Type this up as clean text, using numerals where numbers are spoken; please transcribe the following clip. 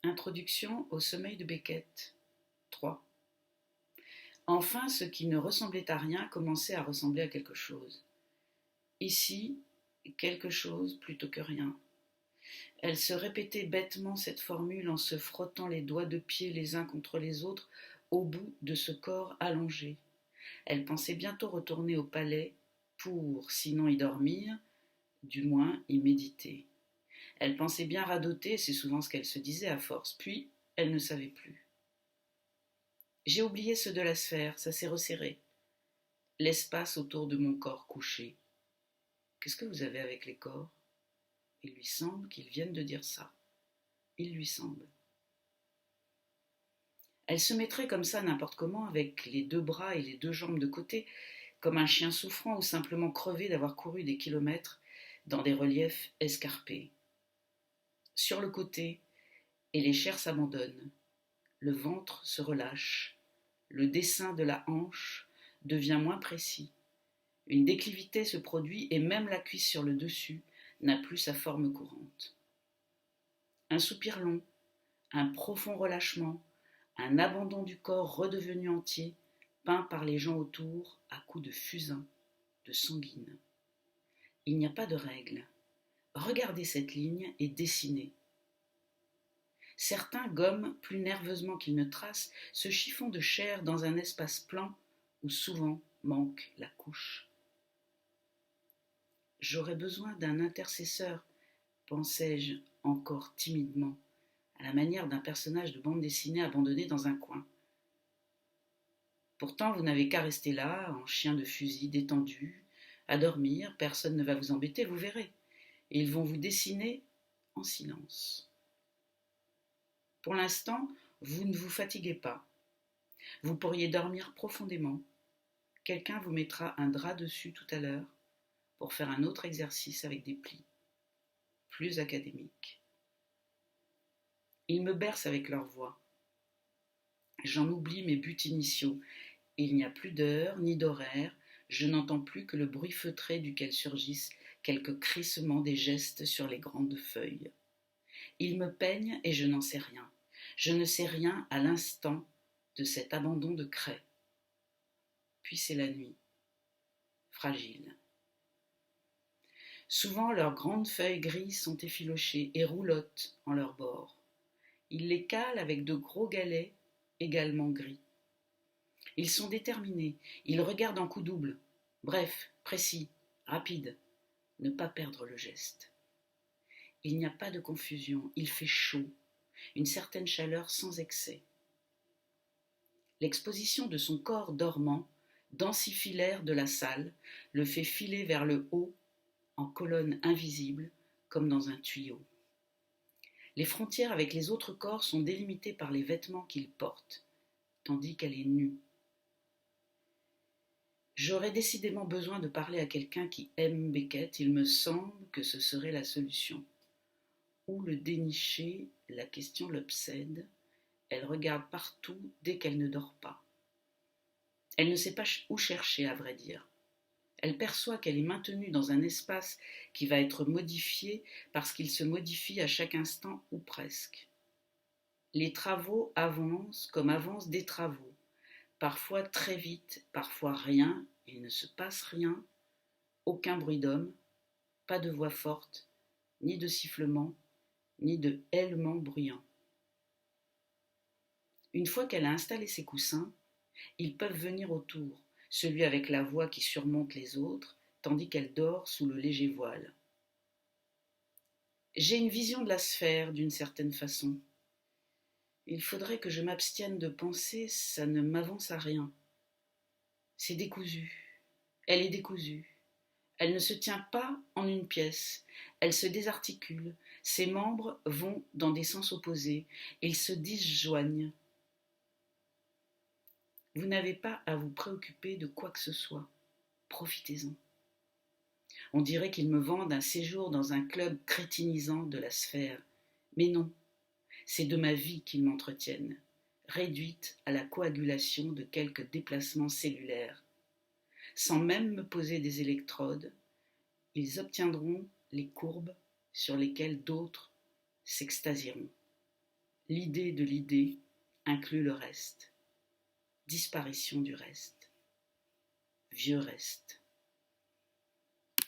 Introduction au sommeil de Beckett. 3. Enfin, ce qui ne ressemblait à rien commençait à ressembler à quelque chose. Ici, quelque chose plutôt que rien. Elle se répétait bêtement cette formule en se frottant les doigts de pied les uns contre les autres au bout de ce corps allongé. Elle pensait bientôt retourner au palais pour, sinon y dormir, du moins y méditer. Elle pensait bien radoter, c'est souvent ce qu'elle se disait à force, puis elle ne savait plus. J'ai oublié ceux de la sphère, ça s'est resserré. L'espace autour de mon corps couché. Qu'est-ce que vous avez avec les corps ? Il lui semble qu'ils viennent de dire ça. Il lui semble. Elle se mettrait comme ça n'importe comment, avec les deux bras et les deux jambes de côté, comme un chien souffrant ou simplement crevé d'avoir couru des kilomètres dans des reliefs escarpés. Sur le côté, et les chairs s'abandonnent. Le ventre se relâche. Le dessin de la hanche devient moins précis. Une déclivité se produit et même la cuisse sur le dessus n'a plus sa forme courante. Un soupir long, un profond relâchement, un abandon du corps redevenu entier, peint par les gens autour à coups de fusain, de sanguine. Il n'y a pas de règle. Regardez cette ligne et dessinez. Certains gomment plus nerveusement qu'ils ne tracent ce chiffon de chair dans un espace plan où souvent manque la couche. J'aurais besoin d'un intercesseur, pensais-je encore timidement, à la manière d'un personnage de bande dessinée abandonné dans un coin. Pourtant, vous n'avez qu'à rester là, en chien de fusil, détendu, à dormir, personne ne va vous embêter, vous verrez. Et ils vont vous dessiner en silence. Pour l'instant, vous ne vous fatiguez pas. Vous pourriez dormir profondément. Quelqu'un vous mettra un drap dessus tout à l'heure pour faire un autre exercice avec des plis, plus académiques. Ils me bercent avec leur voix. J'en oublie mes buts initiaux. Il n'y a plus d'heure ni d'horaire. Je n'entends plus que le bruit feutré duquel surgissent quelques crissements des gestes sur les grandes feuilles. Ils me peignent et je n'en sais rien. Je ne sais rien à l'instant de cet abandon de craie. Puis c'est la nuit, fragile. Souvent leurs grandes feuilles grises sont effilochées et roulottes en leurs bords. Ils les calent avec de gros galets également gris. Ils sont déterminés, ils regardent en coup double. Bref, précis, rapide, ne pas perdre le geste. Il n'y a pas de confusion, il fait chaud, une certaine chaleur sans excès. L'exposition de son corps dormant densifie l'air de la salle, le fait filer vers le haut en colonne invisible comme dans un tuyau. Les frontières avec les autres corps sont délimitées par les vêtements qu'il porte, tandis qu'elle est nue. J'aurais décidément besoin de parler à quelqu'un qui aime Beckett, il me semble que ce serait la solution. Où le dénicher, la question l'obsède, elle regarde partout dès qu'elle ne dort pas. Elle ne sait pas où chercher, à vrai dire. Elle perçoit qu'elle est maintenue dans un espace qui va être modifié parce qu'il se modifie à chaque instant ou presque. Les travaux avancent comme avancent des travaux, parfois très vite, parfois rien, il ne se passe rien, aucun bruit d'homme, pas de voix forte, ni de sifflement, ni de hèlement bruyant. Une fois qu'elle a installé ses coussins, ils peuvent venir autour, celui avec la voix qui surmonte les autres, tandis qu'elle dort sous le léger voile. J'ai une vision de la sphère, d'une certaine façon. Il faudrait que je m'abstienne de penser, ça ne m'avance à rien. C'est décousu. Elle est décousue. Elle ne se tient pas en une pièce. Elle se désarticule. Ses membres vont dans des sens opposés. Ils se disjoignent. Vous n'avez pas à vous préoccuper de quoi que ce soit. Profitez-en. On dirait qu'ils me vendent un séjour dans un club crétinisant de la sphère. Mais non, c'est de ma vie qu'ils m'entretiennent, réduite à la coagulation de quelques déplacements cellulaires. Sans même me poser des électrodes, ils obtiendront les courbes sur lesquelles d'autres s'extasieront. L'idée de l'idée inclut le reste. Disparition du reste. Vieux reste.